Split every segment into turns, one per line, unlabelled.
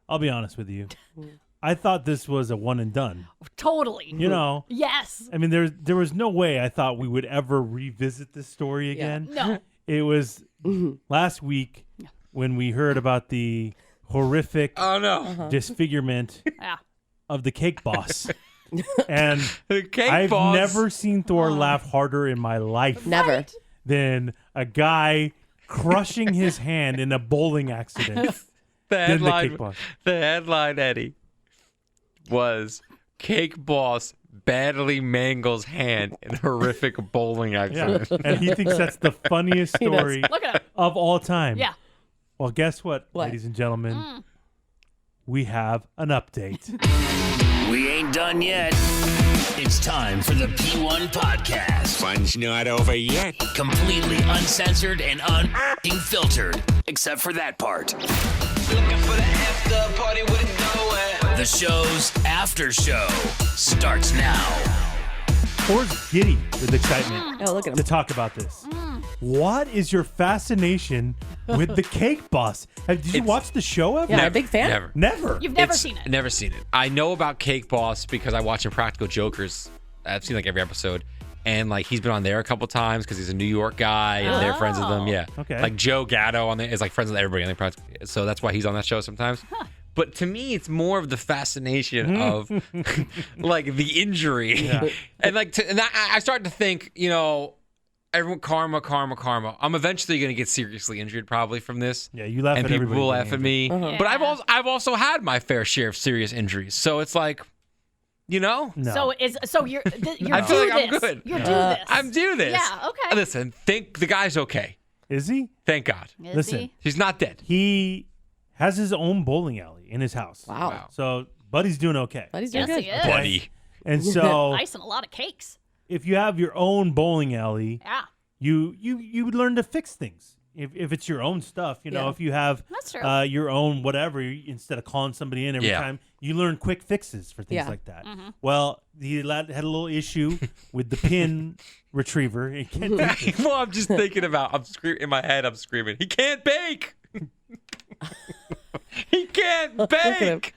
I'll be honest with you. I thought this was a one and done.
Totally.
You know.
Yes.
I mean, there was no way I thought we would ever revisit this story again.
No.
It was last week when we heard about the horrific disfigurement of the cake boss. And I've never seen Thor laugh harder in my life.
Never.
Than a guy crushing his hand in a bowling accident.
The headline, Eddie, was Cake Boss badly mangles hand in horrific bowling accident.
Yeah. And he thinks that's the funniest story of all time.
Yeah.
Well, guess what, ladies and gentlemen? We have an update.
We ain't done yet. It's time for the P1 Podcast.
Fun's not over yet.
Completely uncensored and unfiltered, except for that part.
Looking for the after party with it going.
The show's after show starts now.
Thor's giddy with excitement
Oh, look at him.
to talk about this. What is your fascination with the Cake Boss? Did you watch the show ever?
Yeah, I'm a big fan.
Never.
You've never seen it.
Never seen it. I know about Cake Boss because I watch Impractical Jokers. I've seen like every episode. And like he's been on there a couple times because he's a New York guy and they're friends with him. Yeah.
Okay.
Like Joe Gatto on there is like friends with everybody on there. So that's why he's on that show sometimes. But to me, it's more of the fascination of like the injury.
Yeah.
And I started to think, you know, everyone, karma. I'm eventually going to get seriously injured probably from this.
Yeah, you laugh
and
at everybody.
people will laugh at me.
Yeah.
But I've also had my fair share of serious injuries. So it's like, you know?
No.
So you're
I feel like I'm good.
You're due this.
I'm due this.
Yeah, okay.
Listen, think the guy's okay.
Is he?
Thank God.
Is
Listen.
he?
He's not dead.
He has his own bowling alley in his house.
Wow.
So Buddy's doing okay.
Buddy's doing
Yes,
good.
he is.
Buddy.
And so
Icing a lot of cakes.
if you have your own bowling alley,
Yeah.
you would learn to fix things. If it's your own stuff, you know,
Yeah.
if you have
That's true.
your own whatever, instead of calling somebody in every time, you learn quick fixes for things
Yeah.
like that.
Mm-hmm.
Well, he had a little issue with the pin retriever. It can't do this.
Well, I'm just thinking about, in my head, I'm screaming, he can't bake. He can't bake.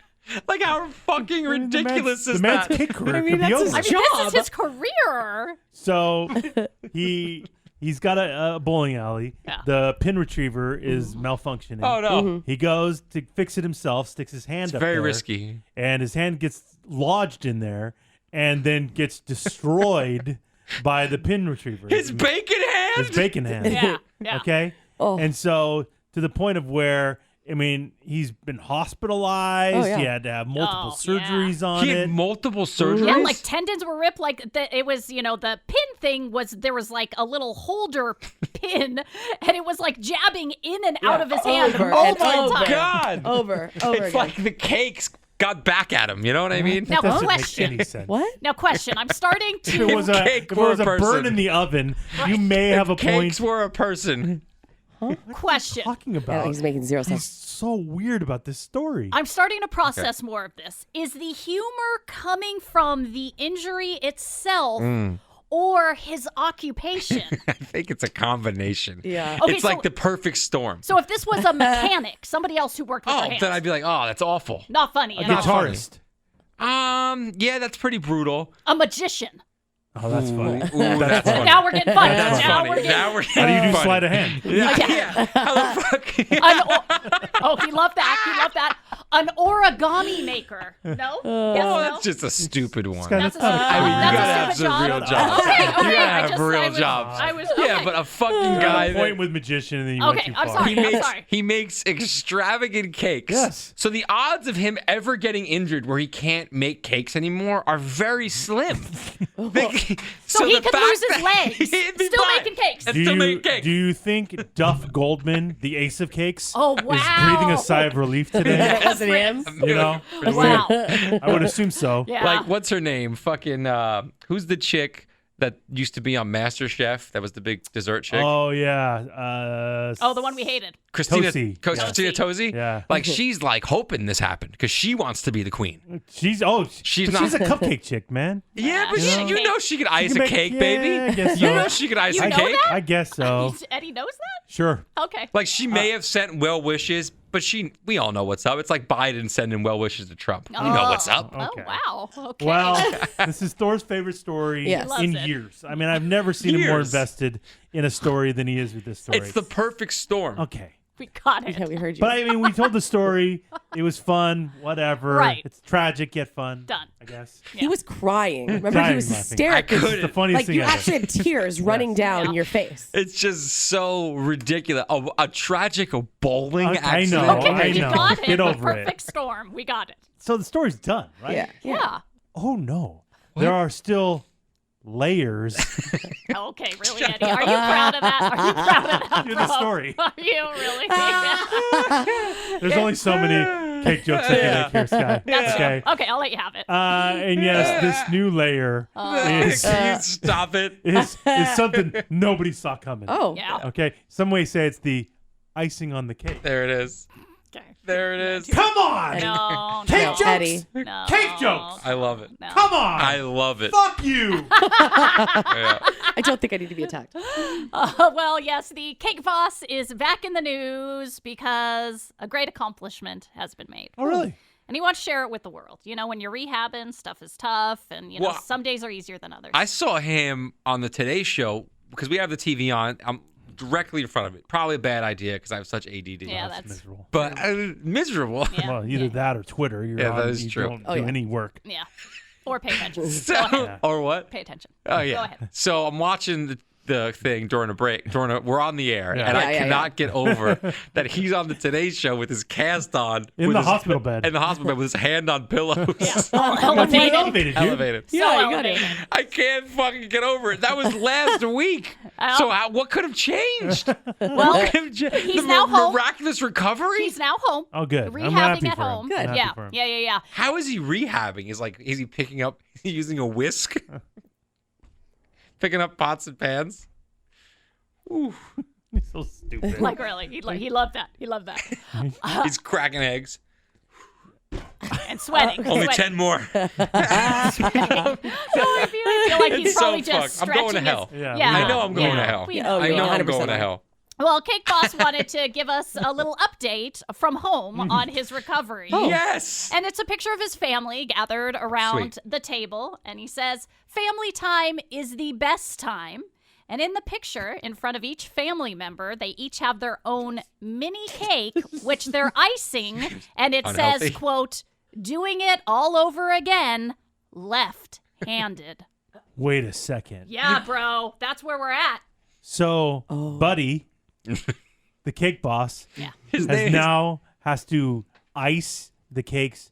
Like, how fucking ridiculous
the
is
man's
that?
kick career
I mean,
could be
that's
over.
his
This is his career.
So he's got a bowling alley.
Yeah.
The pin retriever is malfunctioning.
Oh, no.
He goes to fix it himself, sticks his hand up
Very
there,
risky.
and his hand gets lodged in there and then gets destroyed by the pin retriever.
His bacon hand?
His bacon hand.
Yeah. Yeah.
Okay?
Oh.
And so to the point of where, I mean, he's been hospitalized.
Oh, yeah.
He had to have multiple
Oh, yeah.
surgeries on
He
it.
had multiple surgeries?
Yeah, like tendons were ripped. Like it was, the pin thing was, there was like a little holder pin, and it was like jabbing in and out of his hand
Over
all
and
the
over.
time.
God.
Over
It's
again.
like the cakes got back at him. You know what I mean?
Now,
Doesn't
question.
make any sense.
What?
Now, question. I'm starting
If it was
to.
a,
Cake
if it was
were
a
a
burn
person.
in the oven, you may have a
Cakes
point.
were a person.
Question.
Talking
No,
about.
he's making zero
He's
sense.
so weird about this story.
I'm starting to process more of this. Is the humor coming from the injury itself or his occupation?
I think it's a combination.
Yeah.
Okay,
It's
so-
like the perfect storm.
So if this was a mechanic, somebody else who worked with their hands,
Then I'd be like, oh, that's awful.
not funny.
a
at all.
guitarist.
Yeah, that's pretty brutal.
A magician.
Oh, that's funny.
Ooh, that's funny.
Now we're getting funny.
That's
now
funny.
we're getting.
Now we're
How do you do
funny.
sleight of hand?
Yeah. How the fuck?
He loved that. He loved that. An origami maker. No? Yes,
Oh,
no?
that's just a stupid one.
guy-
That's a
That's
stupid
not a-
I mean, you
that's
gotta
a
have
stupid
some real jobs.
Okay,
You
okay.
gotta have real
I was,
jobs.
I was, okay.
Yeah, but a fucking
You got
guy
a
that
point with magician, and then you went
Okay,
too
I'm
far.
sorry.
he makes
sorry.
he makes extravagant cakes.
Yes.
So the odds of him ever getting injured where he can't make cakes anymore are very slim.
So he
the
could
fact
lose his
that
legs,
he'd be
still
fine.
making cakes.
And
Do
still
you,
making cakes.
do you think Duff Goldman, the ace of cakes,
Oh,
is
wow.
breathing a sigh of relief today?
That wasn't him.
You know?
Wow.
I would assume so.
Yeah.
Like, what's her name? Fucking, who's the chick that used to be on MasterChef? That was the big dessert chick.
Oh, yeah.
The one we hated.
Christina
Tosi.
Christina Tosi?
Yeah.
Like, she's like hoping this happened because she wants to be the queen.
She's
She's
she's a
not-
cupcake chick, man.
Yeah, but
Yeah.
you know she could ice
can
a
make-
cake,
yeah,
baby.
I guess
You
so.
know she could ice
You
a
know
cake.
that?
I guess so.
Eddie knows that?
Sure.
Okay.
Like, she may have sent well wishes But we all know what's up. It's like Biden sending well wishes to Trump. You know what's up.
Okay.
Oh, wow. Okay.
Well, this is Thor's favorite story in years. I mean, I've never seen him more invested in a story than he is with this story.
It's the perfect storm.
Okay.
We got it.
Yeah, we heard you.
But I mean, we told the story. It was fun. Whatever.
Right.
It's tragic yet fun.
Done.
I guess.
He was crying. Remember,
Dying
he was
laughing.
hysterical.
It's the funniest
Like
thing
you
ever.
actually had tears running down your face.
It's just so ridiculous. A tragic bowling
I
accident.
know.
Okay,
I
you
know.
got it.
Get
The
over it.
perfect storm. We got it.
So the story's done, right?
Yeah.
Oh no. There are still layers
Okay, really, Eddie? Are you proud of that? Are you proud of that,
to
bro?
the story.
Are you really?
There's only so many cake jokes I can make here, Sky. Okay.
Okay, I'll let you have it.
And yes, this new layer is
Can you stop it?
is something nobody saw coming.
Oh.
Yeah.
Okay. Some may say it's the icing on the cake.
There it is.
Okay.
There it is.
Come on!
No.
Cake
no,
jokes!
Eddie.
No.
Cake jokes!
I love it.
No.
Come on!
I love it.
Fuck you!
Yeah.
I don't think I need to be attacked.
Well, yes, the cake boss is back in the news because a great accomplishment has been made.
Oh, really?
And he wants to share it with the world. You know, when you're rehabbing, stuff is tough, and, you know,
Well,
some days are easier than others.
I saw him on the Today Show because we have the TV on. I'm directly in front of it. Probably a bad idea because I have such ADD.
Yeah,
That's
that's...
miserable.
But miserable.
Yeah.
Well, either that or Twitter. You're
Yeah,
on,
that is
you
true.
don't
Oh,
do
yeah.
any work.
Yeah. Or pay attention.
So,
Go ahead.
or what?
Pay attention.
Oh yeah.
Go ahead.
So I'm watching the thing during a break. We're on the air,
Yeah.
and I
Yeah,
cannot get over that he's on the Today Show with his cast on
In
with
the
his-
hospital bed.
in the hospital bed with his hand on pillows.
Elevated.
Elevated, dude.
Elevated.
So
Yeah, you got it.
elevated.
I can't fucking get over it. That was last week. So what could have changed?
Well,
He's
he's now home.
Miraculous recovery.
He's now home.
Oh, good. I'm
Rehabbing
happy
at
for him.
home.
I'm happy
Yeah.
for him.
Yeah.
How is he rehabbing? Is he picking up? Using a whisk, picking up pots and pans. Ooh,
He's so stupid.
Like, really. He loved that. He loved that.
he's cracking eggs.
And sweating.
Only
sweating.
10 more.
So I feel like he's
It's so
probably just
fucked. I'm
stretching
going to hell.
Yeah,
Yeah.
I know I'm going
Yeah.
to hell.
We
Oh,
I
you're
know I'm
100%
going to
on.
hell.
Well, Cake Boss wanted to give us a little update from home on his recovery.
Yes.
And it's a picture of his family gathered around
Sweet.
the table. And he says, family time is the best time. And in the picture, in front of each family member, they each have their own mini cake, which they're icing. And it
Unhealthy.
says, quote, doing it all over again, left-handed.
Wait a second.
Yeah, bro. That's where we're at.
So, Buddy, the cake boss,
His name
has to ice the cakes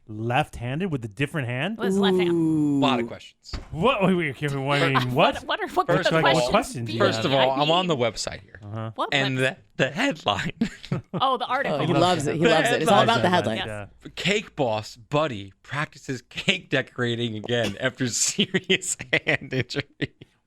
left-handed with a different hand.
With his left hand.
a lot of questions.
What? Wait, can we, I mean, what?
What
First
could the
of all-
questions
questions
be?
you
First of all,
I
I'm on the
mean,
website here.
what
And
web-
the headline
oh, the article.
He loves it. He loves it. It's all about the headline.
Yes.
Cake boss Buddy practices cake decorating again after serious hand injury.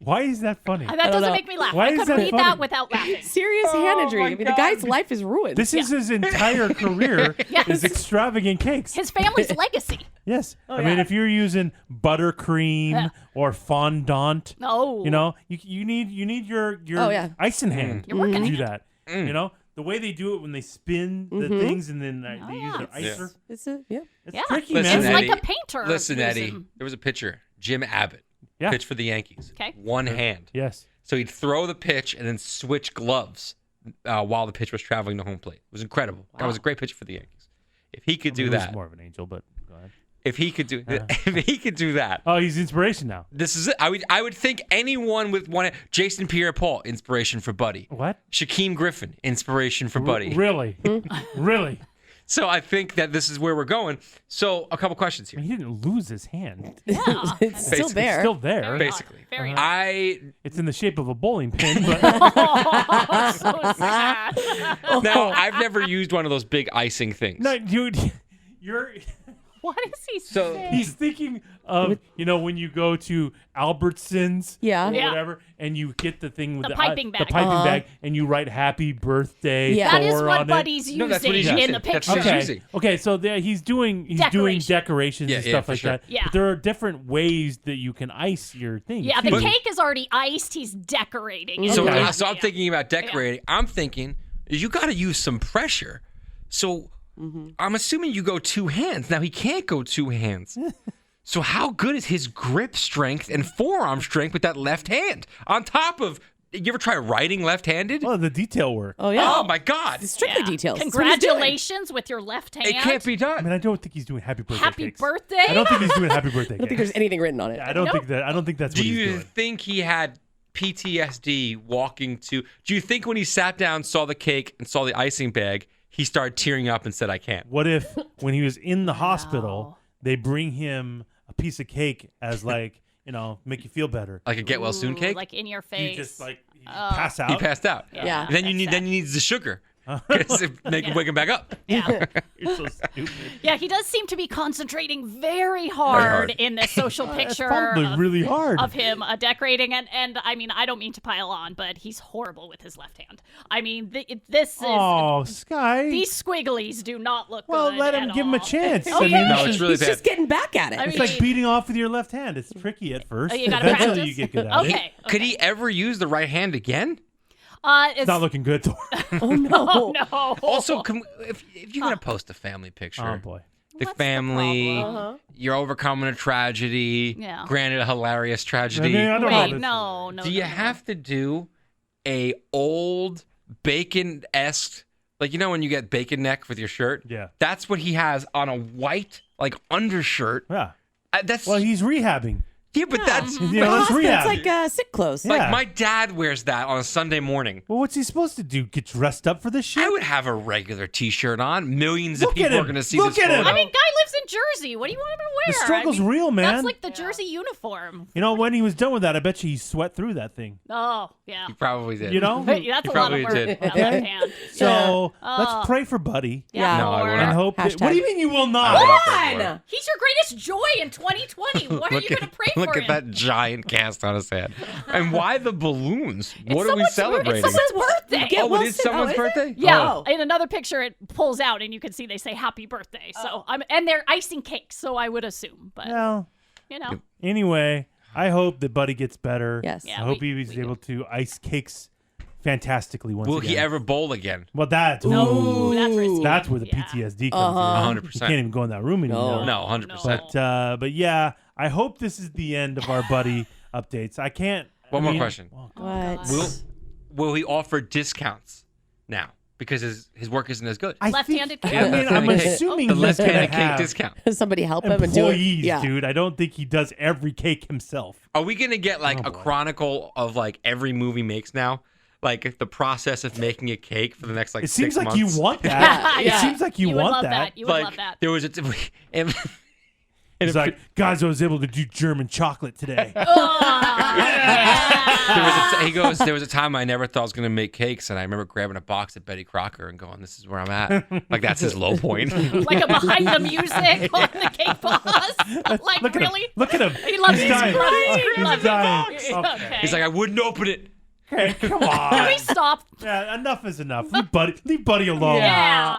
Why is that funny?
That doesn't
know.
make me laugh.
Why
I
is
could
that
read
funny?
that without laughing.
Serious hand injury.
my
I mean, the
God.
guy's life is ruined.
This is his entire career
Yes.
is extravagant cakes.
His family's legacy.
Yes. I mean, if you're using buttercream
Yeah.
or fondant,
Oh.
you know, you need your
Oh, yeah.
icing hand
You're working
to do
it.
that. You know, the way they do it when they spin the things and then they use their
yeah.
icer.
It's a, yeah.
It's
Yeah.
tricky,
Listen,
It's
man.
like
Eddie,
a painter.
Listen, Eddie,
using-
there was a pitcher, Jim Abbott,
Yeah.
pitched for the Yankees.
Okay.
One hand.
Yes.
So he'd throw the pitch and then switch gloves while the pitch was traveling to home plate. It was incredible. That was a great pitcher for the Yankees. If he could do
He was
that,
more of an angel, but go ahead.
if he could do that,
Oh, he's inspiration now.
this is it. I would think anyone with one. Jason Pierre-Paul, inspiration for Buddy.
What?
Shaquem Griffin, inspiration for Buddy.
Really? Really?
So I think that this is where we're going. So a couple questions here.
He didn't lose his hand.
Yeah.
It's still
Basically,
there.
It's still there.
Very
Basically.
odd. Very odd.
I
It's in the shape of a bowling pin, but
Oh, so sad.
now I've never used one of those big icing things.
no, dude, you're.
What is he
So-
saying?
He's thinking of when you go to Albertsons,
Yeah.
or
Yeah.
whatever, and you get the thing with
The piping bag.
the piping bag, and you write "Happy Birthday"
Yeah.
That is
Thor
what
on
Buddy's using
No, that's what he's
in
using.
the
That's
picture.
what
it.
he's
Okay,
using.
okay, so he's doing
Decoration.
decorations
Yeah,
and
yeah,
stuff
for
like
sure.
that.
Yeah.
But there are different ways that you can ice your thing.
Yeah, the
too.
cake is already iced. He's decorating. it.
So,
Okay.
so I'm thinking about decorating. I'm thinking you got to use some pressure. So I'm assuming you go two hands. Now he can't go two hands. So how good is his grip strength and forearm strength with that left hand? On top of, you ever try writing left-handed?
Oh, the detail work.
Oh, yeah.
Oh, my God.
It's strictly details.
Congratulations with your left hand.
It can't be
I
done.
mean, I don't think he's doing happy birthday
Happy
cakes.
birthday.
I don't think he's doing happy birthday
I don't think there's anything written on it.
I don't think that. I don't think that's what
Do
he's
you
doing.
think he had PTSD walking to... Do you think when he sat down, saw the cake, and saw the icing bag, he started tearing up and said, I can't?
What if when he was in the hospital, they bring him a piece of cake as like, make you feel better?
Like a get well soon cake?
Like in your
You
face.
just pass out.
He passed out.
Yeah.
Then you need the sugar. Because it wake him back up.
Yeah.
You're so stupid.
Yeah, he does seem to be concentrating very hard in this social picture.
Probably really hard.
Of him decorating. And I mean, I don't mean to pile on, but he's horrible with his left hand. I mean, this is...
Oh, Sky.
These squigglies do not look
Well,
good
let him
at
give him a
all.
chance.
Oh,
I mean,
yeah.
No, it's really
He's
bad.
just getting back at it.
I
it's
mean-
like beating off with your left hand. It's tricky at first.
You gotta
Eventually,
practice.
you get good at it.
Okay.
Could he ever use the right hand again?
It's not looking good, Thor.
Oh, no.
Oh, no.
Also, if you're going to post a family picture,
Oh, boy.
the
What's
family,
the problem?
you're overcoming a tragedy,
Yeah.
granted a hilarious tragedy.
I don't know
Wait,
this.
no.
Do you have to do a old bacon-esque, like, when you get bacon neck with your shirt?
Yeah.
That's what he has on a white, like, undershirt.
Yeah.
That's
Well, he's rehabbing.
yeah, but that's
That's rehab.
It's like sick clothes.
Yeah.
like my dad wears that on a Sunday morning.
Well, what's he supposed to do? Get dressed up for this shit?
I would have a regular T-shirt on. Millions of
Look at
people are
him.
going to see
Look
this
at him.
photo.
I mean, guy lives in Jersey. What do you want him to wear?
The struggle's real, man.
That's like the Jersey uniform.
When he was done with that, I bet you he sweat through that thing.
Oh, yeah.
He probably did.
But that's
He
a lot of
probably
work.
did.
That left hand.
So let's pray for Buddy
Yeah.
No, I
or-
will
and
not.
hope. That,
Hashtag.
what do you mean you will not?
Come on.
He's your greatest joy in 2020. What are you going to pray for
Look
him?
at that giant cast on his head. And why the balloons? What are we
It's
celebrating?
someone's birthday.
Get
Oh, it is
Wilson.
someone's
is it?
birthday?
Yeah.
Oh.
In another picture, it pulls out, and you can see they say "Happy Birthday." So and they're icing cakes. So I would assume, but
Well, anyway, I hope that Buddy gets better.
Yes.
Yeah,
I hope
we-
he was able to ice cakes fantastically once
Will
again.
he ever bowl again?
Well, that.
no, that's risky.
That's where the
Yeah.
PTSD comes in.
100%.
You can't even go in that room anymore.
No, 100%.
But yeah, I hope this is the end of our Buddy updates. I can't.
One
I
more
mean-
question.
What?
Will he offer discounts now? Because his work isn't as good.
I
Left-handed
think-
cake.
I mean, I'm
Left-handed cake.
assuming
The
he's gonna
left-handed cake
have
discount.
Somebody help him and do it.
employees,
Yeah.
dude. I don't think he does every cake himself.
Are we gonna get like
Oh,
a
boy.
chronicle of like every movie makes now? Like the process of making a cake for the next like
It seems
6
like
months?
you want that.
Yeah.
It seems like you
would
want
love
that.
You would
like
love that.
there was a
He's like, guys, I was able to do German chocolate today.
he goes, there was a time I never thought I was going to make cakes, and I remember grabbing a box at Betty Crocker and going, this is where I'm at. Like, that's his low point.
Like a behind the music on the cake boss. Like
Look at
really?
him. Look at him.
He loves
He's
his
dying.
crumbs. He
He's
loves
dying.
it.
Okay.
Okay.
He's like, I wouldn't open it.
Hey, come
Can we
on.
stop?
Yeah, enough is enough. Leave Buddy alone.
Yeah.